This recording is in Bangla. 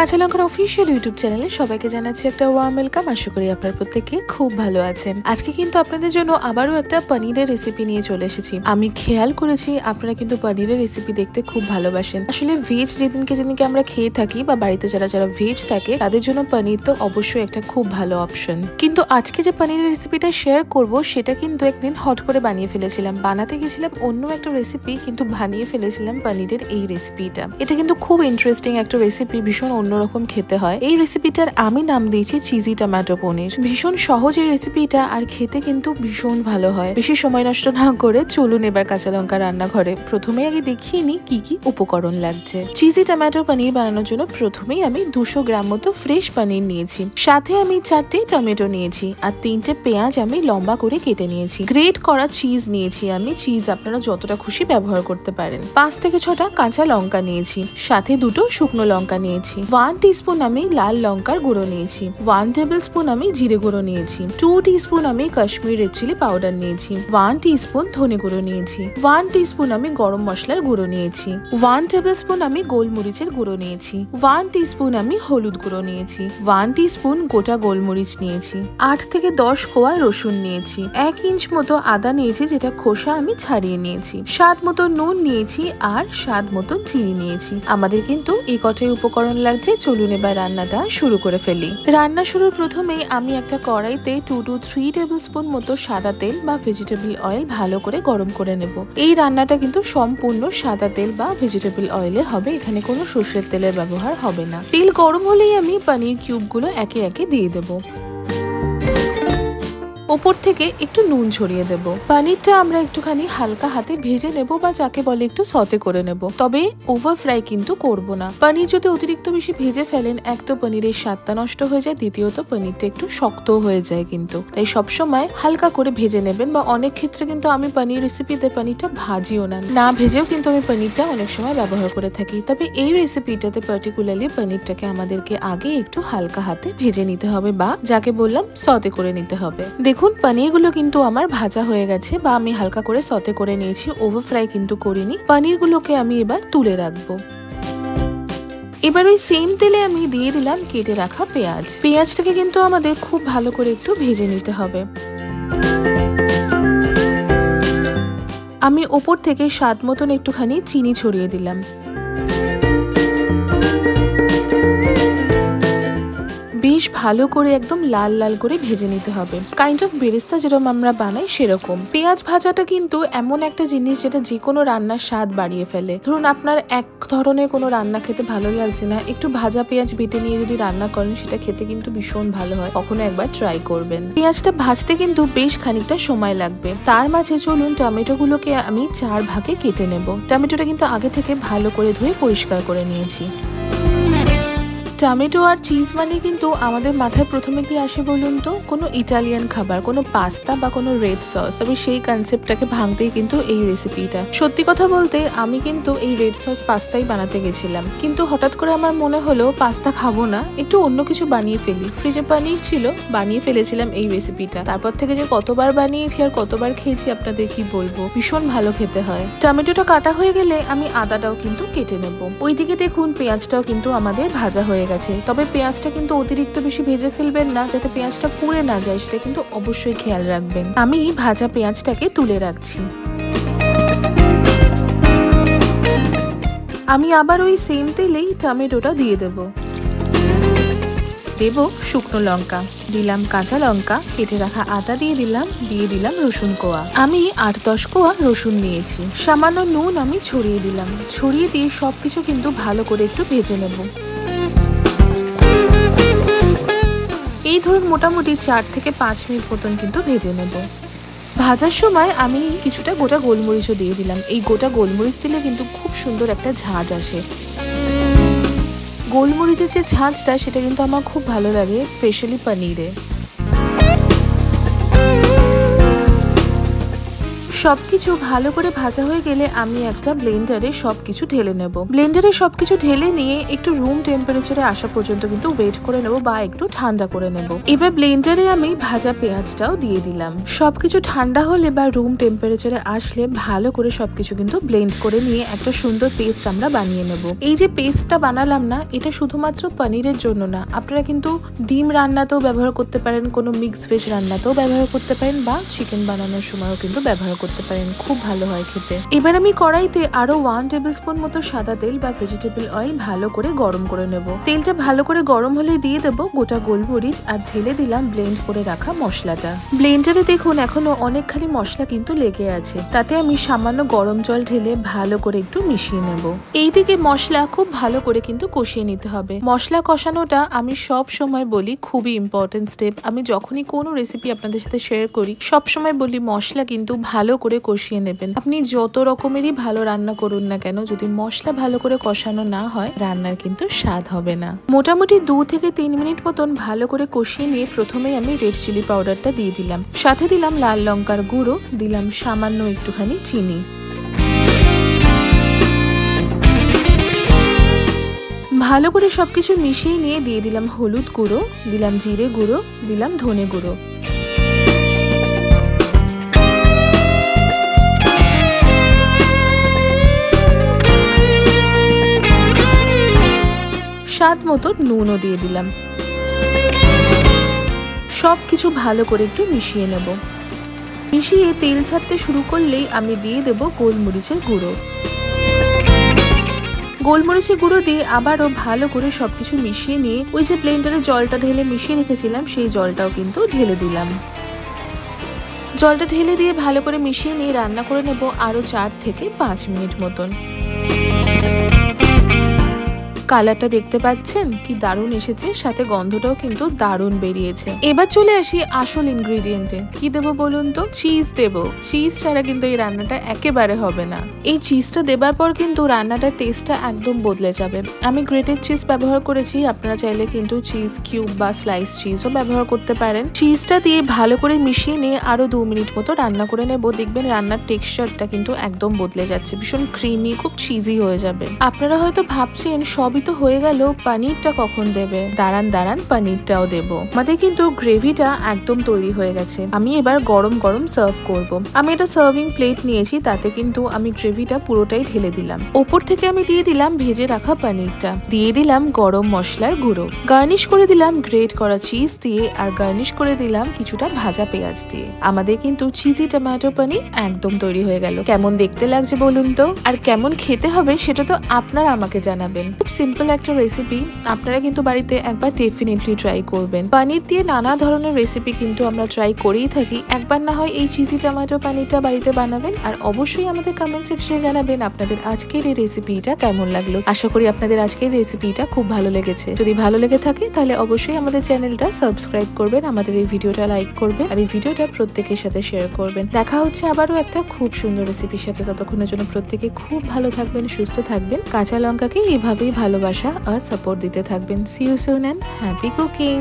কাঁচা লঙ্কার অফিসিয়াল ইউটিউব চ্যানেলে সবাইকে জানাচ্ছি একটা ওয়ার্ম ওয়েলকাম। আশা করি আপনারা প্রত্যেকে খুব ভালো আছেন। আজকে কিন্তু আপনাদের জন্য আবারও একটা পনিরের রেসিপি নিয়ে চলে এসেছি। আমি খেয়াল করেছি আপনারা কিন্তু পনিরের রেসিপি দেখতে খুব ভালোবাসেন। আসলে ভেজ যেদিনকে আমরা খেয়ে থাকি বা বাড়িতে যারা ভেজ থাকে তাদের জন্য পনির তো অবশ্যই একটা খুব ভালো অপশন। কিন্তু আজকে যে পনিরের রেসিপিটা শেয়ার করব সেটা কিন্তু একদিন হট করে বানিয়ে ফেলেছিলাম। বানাতে গেছিলাম অন্য একটা রেসিপি, কিন্তু বানিয়ে ফেলেছিলাম পনিরের এই রেসিপিটা। এটা কিন্তু খুব ইন্টারেস্টিং একটা রেসিপি, ভীষণ অন্যরকম খেতে হয়। এই রেসিপিটার আমি নাম দিয়েছি চিজি টমেটো পনির। ভীষণ সহজ এই রেসিপিটা, আর খেতে কিন্তু ভীষণ ভালো হয়। বেশি সময় নষ্ট না করে চলুন এবার কাঁচা লঙ্কা রান্নাঘরে। প্রথমে আগে দেখিয়ে নিই কি কি উপকরণ লাগছে। চিজি টমেটো পনির বানানোর জন্য প্রথমেই আমি 200 গ্রাম মতো ফ্রেশ পনির নিয়েছি। সাথে আমি 4টে টমেটো নিয়েছি আর 3টে পেঁয়াজ আমি লম্বা করে কেটে নিয়েছি। গ্রেট করা চিজ নিয়েছি আমি। চিজ আপনারা যতটা খুশি ব্যবহার করতে পারেন। 5 থেকে 6টা কাঁচা লঙ্কা নিয়েছি। সাথে 2টো শুকনো লঙ্কা নিয়েছি। 1 টিস্পুন আমি লাল লঙ্কার গুঁড়ো নিয়েছি। 1 টেবিল স্পুন আমি জিরে গুঁড়ো নিয়েছি। 2 টিস্পুন আমি কাশ্মীরি রেড চিলি পাউডার নিয়েছি। 1 টিস্পুন ধনে গুঁড়ো নিয়েছি। 1 টিস্পুন আমি গরম মশলার গুঁড়ো নিয়েছি। 1 টেবিল স্পুন আমি গোলমরিচের গুঁড়ো নিয়েছি। 1 টিস্পুন আমি হলুদ গুঁড়ো নিয়েছি। 1 টিস্পুন গোটা গোলমরিচ নিয়েছি। 8 থেকে 10 কোয়া রসুন নিয়েছি। 1 ইঞ্চ মতো আদা নিয়েছি, যেটা খোসা আমি ছাড়িয়ে নিয়েছি। স্বাদ মতো নুন নিয়েছি আর স্বাদ মতো চিনি নিয়েছি। আমাদের কিন্তু এই কটাই উপকরণ লাগছে। চলুন এবার রান্নাটা শুরু করে ফেলি। রান্না শুরুর প্রথমেই আমি একটা কড়াইতে 2 to 3 টেবিল স্পুন মতো সাদা তেল বা ভেজিটেবল অয়েল ভালো করে গরম করে নেব। এই রান্নাটা কিন্তু সম্পূর্ণ সাদা তেল বা ভেজিটেবল অয়েলে হবে, এখানে কোনো সর্ষের তেলের ব্যবহার হবে না। তেল গরম হলেই আমি পনির কিউবগুলো একে একে দিয়ে দেবো। ওপর থেকে একটু নুন ছড়িয়ে দেব। পনিরটা আমরা একটুখানি হালকা হাতে ভেজে নেব বা যাকে বলে একটু সতে করে নেব, তবে ওভার ফ্রাই কিন্তু করব না। পনির যদি অতিরিক্ত বেশি ভেজে ফেলেন, এক তো পনিরের স্বাদটা নষ্ট হয়ে যায়, দ্বিতীয়ত পনিরটা একটু শক্ত হয়ে যায় কিন্তু। তাই সবসময় হালকা করে ভেজে নেবেন। বা অনেক ক্ষেত্রে কিন্তু আমি পনির রেসিপিতে পনিরটা ভাজিও না ভেজেও কিন্তু আমি পনিরটা অনেক সময় ব্যবহার করে থাকি। তবে এই রেসিপিটাতে পার্টিকুলারলি পনিরটাকে আমাদেরকে আগে একটু হালকা হাতে ভেজে নিতে হবে বা যাকে বললাম সতে করে নিতে হবে। দেখুন পনিরগুলো কিন্তু আমার ভাজা হয়ে গেছে বা আমি হালকা করে সতে করে নিয়েছি, ওভার ফ্রাই কিন্তু করিনি। পনিরগুলোকে আমি এবার তুলে রাখবো। এবার ওই সেম তেলে আমি দিয়ে দিলাম কেটে রাখা পেঁয়াজ। পেঁয়াজটাকে কিন্তু আমাদের খুব ভালো করে একটু ভেজে নিতে হবে। আমি ওপর থেকে স্বাদ মতন একটুখানি চিনি ছড়িয়ে দিলাম। বেশ ভালো করে একদম লাল লাল করে ভেজে নিতে হবে। কাইন্ড অফ বেরেস্তা যেরকম আমরা বানাই সেরকম। পেঁয়াজ ভাজাটা কিন্তু এমন একটা জিনিস যেটা যে কোনো রান্নার স্বাদ বাড়িয়ে ফেলে। ধরুন আপনার এক ধরনের কোনো রান্না খেতে ভালো লাগছে না, একটু ভাজা পেঁয়াজ বেটে নিয়ে যদি রান্না করেন সেটা খেতে কিন্তু ভীষণ ভালো হয়। কখনো একবার ট্রাই করবেন। পেঁয়াজটা ভাজতে কিন্তু বেশ খানিকটা সময় লাগবে। তার মাঝে চলুন টমেটো গুলোকে আমি 4 ভাগে কেটে নেব। টমেটোটা কিন্তু আগে থেকে ভালো করে ধুয়ে পরিষ্কার করে নিয়েছি। টমেটো আর চিজ মানে কিন্তু আমাদের মাথায় প্রথমে কি আসে বলুন তো? কোনো ইটালিয়ান খাবার, কোনো পাস্তা বা কোনো রেড সস। তবে সেই কনসেপ্টটাকে ভাঙতেই কিন্তু এই রেসিপিটা। সত্যি কথা বলতে আমি কিন্তু এই রেড সস পাস্তাই বানাতে গেছিলাম, কিন্তু হঠাৎ করে আমার মনে হলো পাস্তা খাবো না, একটু অন্য কিছু বানিয়ে ফেলি। ফ্রিজে পনির ছিল, বানিয়ে ফেলেছিলাম এই রেসিপিটা। তারপর থেকে যে কতবার বানিয়েছি আর কতবার খেয়েছি আপনাদের কি বলবো, ভীষণ ভালো খেতে হয়। টমেটোটা কাটা হয়ে গেলে আমি আদাটাও কিন্তু কেটে নেব। ওইদিকে দেখুন পেঁয়াজটাও কিন্তু আমাদের ভাজা হয়ে গেছে। তবে পেঁয়াজটা কিন্তু অতিরিক্ত বেশি ভেজে ফেলবেন না, যাতে পেঁয়াজটা পুড়ে না যায়, সেটা কিন্তু অবশ্যই খেয়াল রাখবেন। আমি ভাজা পেঁয়াজটাকে তুলে রাখছি। আমি আবার ওই সেম তেলেই টমেটোটা দিয়ে দেব শুকনো লঙ্কা, দিলাম কাঁচা লঙ্কা, কেটে রাখা আদা দিয়ে দিলাম রসুন কোয়া। আমি 8-10 কোয়া রসুন নিয়েছি। সামান্য নুন আমি ছড়িয়ে দিলাম। ছড়িয়ে দিয়ে সবকিছু কিন্তু ভালো করে একটু ভেজে নেব। এই ধরুন মোটামুটি 4 থেকে 5 মিনিট মতন কিন্তু ভেজে নেব। ভাজার সময় আমি কিছুটা গোটা গোলমরিচও দিয়ে দিলাম। এই গোটা গোলমরিচ দিলে কিন্তু খুব সুন্দর একটা ঝাঁঝ আসে। গোলমরিচের যে ঝাঁঝটা সেটা কিন্তু আমার খুব ভালো লাগে, স্পেশালি পনিরে। সবকিছু ভালো করে ভাজা হয়ে গেলে আমি একটা ব্লেন্ডারে সবকিছু ঢেলে নেব। ব্লেন্ডারে সবকিছু ঢেলে নিয়ে একটু রুম টেম্পারেচারে আসা পর্যন্ত কিন্তু ওয়েট করে নেব বা একটু ঠান্ডা করে নেব। এবার ব্লেন্ডারে আমি ভাজা পেঁয়াজটাও দিয়ে দিলাম। সবকিছু ঠান্ডা হলে বা রুম টেম্পারেচারে আসলে ভালো করে সবকিছু কিন্তু ব্লেন্ড করে নিয়ে একটা সুন্দর পেস্ট আমরা বানিয়ে নেব। এই যে পেস্টটা বানালাম না, এটা শুধুমাত্র পনিরের জন্য না, আপনারা কিন্তু ডিম রান্নাতেও ব্যবহার করতে পারেন, কোনো মিক্স ভেজ রান্নাতেও ব্যবহার করতে পারেন বা চিকেন বানানোর সময়ও কিন্তু ব্যবহার করতে পারেন, খুব ভালো হয় খেতে। এবার আমি কড়াইতে আরো 1 টেবিল স্পুন মতো সাদা তেল বা ভেজিটেবল অয়েল ভালো করে গরম করে নেব। তেলটা ভালো করে গরম হলে দিয়ে দেবো গোটা গোলমরিচ আর ঢেলে দিলাম ব্লেন্ড করে রাখা মশলাটা। ব্লেন্ডারে দেখুন এখনো অনেকখানি মশলা কিন্তু লেগে আছে, তাতে আমি সামান্য গরম জল ঢেলে ভালো করে একটু মিশিয়ে নেব। এইদিকে মশলা খুব ভালো করে কিন্তু কষিয়ে নিতে হবে। মশলা কষানোটা আমি সব সময় বলি খুবই ইম্পর্টেন্ট স্টেপ। আমি যখনই কোনো রেসিপি আপনাদের সাথে শেয়ার করি সব সময় বলি মশলা কিন্তু ভালো করে কষিয়ে নেবেন। আপনি যত রকমেরই ভালো রান্না করুন না কেন, যদি মশলা ভালো করে কষানো না হয় রান্নার কিন্তু স্বাদ হবে না। মোটামুটি 2 থেকে 3 মিনিট মতন ভালো করে কষিয়ে নিয়ে প্রথমেই আমি রেড চিলি পাউডারটা দিয়ে দিলাম, সাথে দিলাম লাল লঙ্কার গুঁড়ো, দিলাম সামান্য একটুখানি চিনি। ভালো করে সবকিছু মিশিয়ে নিয়ে দিয়ে দিলাম হলুদ গুঁড়ো, দিলাম জিরে গুঁড়ো, দিলাম ধনে গুঁড়ো। স্বাদ মতো নুনও দিয়ে দিলাম। সবকিছু ভালো করে একটু মিশিয়ে নেব। মিশিয়ে তেল ছাড়তে শুরু করলেই আমি দিয়ে দেব গোলমরিচের গুঁড়ো। গোলমরিচের গুঁড়ো দিয়ে আবারও ভালো করে সবকিছু মিশিয়ে নিয়ে ওই যে ব্লেন্ডারে জলটা ঢেলে মিশিয়ে রেখেছিলাম সেই জলটাও কিন্তু ঢেলে দিলাম। জলটা ঢেলে দিয়ে ভালো করে মিশিয়ে নিয়ে রান্না করে নেব আরো 4 থেকে 5 মিনিট মতন। কালারটা দেখতে পাচ্ছেন কি দারুণ এসেছে, সাথে গন্ধটাও কিন্তু দারুণ বেরিয়েছে। এবার চলে আসি আসল ইনগ্রেডিয়েন্টে। কি দেবো বলুন তো? চিজ দেব। চিজ ছাড়া কিন্তু এই রান্নাটা একেবারে হবে না। এই চিজটা দেবার পর কিন্তু রান্নাটার টেস্টটা একদম বদলে যাবে। আমি গ্রেটেড চিজ ব্যবহার করেছি, আপনারা চাইলে কিন্তু চিজ কিউব বা স্লাইস চিজও ব্যবহার করতে পারেন। চিজটা দিয়ে ভালো করে মিশিয়ে নিয়ে আরো 2 মিনিট মতো রান্না করে নেব। দেখবেন রান্নার টেক্সচারটা কিন্তু একদম বদলে যাচ্ছে, ভীষণ ক্রিমি, খুব চিজি হয়ে যাবে। আপনারা হয়তো ভাবছেন সবই তো হয়ে গেল, পনিরটা কখন দেবে? দাঁড়ান পনিরটাও দেবো। আমাদের কিন্তু গ্রেভিটা একদম তৈরি হয়ে গেছে। আমি এবার গরম গরম সার্ভ করব। আমি এটা সার্ভিং প্লেট নিয়েছি, তাতে কিন্তু আমি গ্রেভিটা পুরোটাই ঢেলে দিলাম। ওপর থেকে আমি দিয়ে দিলাম ভেজে রাখা পনিরটা, দিয়ে দিলাম গরম মশলার গুঁড়ো, গার্নিশ করে দিলাম গ্রেট করা চিজ দিয়ে, আর গার্নিশ করে দিলাম কিছুটা ভাজা পেঁয়াজ দিয়ে। আমাদের কিন্তু চিজি টমেটো পনির একদম তৈরি হয়ে গেল। কেমন দেখতে লাগছে বলুন তো? আর কেমন খেতে হবে সেটা তো আপনারা আমাকে জানাবেন। খুব সিম্পল একটা রেসিপি, আপনারা কিন্তু বাড়িতে একবার ডেফিনেটলি ট্রাই করবেন। পনির দিয়ে নানা ধরনের রেসিপি কিন্তু আমরা ট্রাই করেই থাকি, একবার না হয় এই চিজি টমেটো পনিরটা বাড়িতে বানাবেন। আর অবশ্যই আমাদের কমেন্ট সেকশনে জানাবেন আপনাদের আজকের এই রেসিপিটা কেমন লাগলো। আশা করি আপনাদের আজকের রেসিপিটা খুব ভালো লেগেছে। যদি ভালো লেগে থাকে তাহলে অবশ্যই আমাদের চ্যানেলটা সাবস্ক্রাইব করবেন, আমাদের এই ভিডিওটা লাইক করবেন, আর এই ভিডিওটা প্রত্যেকের সাথে শেয়ার করবেন। দেখা হচ্ছে আবারও একটা খুব সুন্দর রেসিপির সাথে। ততক্ষণের জন্য প্রত্যেকে খুব ভালো থাকবেন, সুস্থ থাকবেন। কাঁচা লঙ্কাকে এইভাবেই ভালোবাসা আর সাপোর্ট দিতে থাকবেন। See you soon and happy cooking!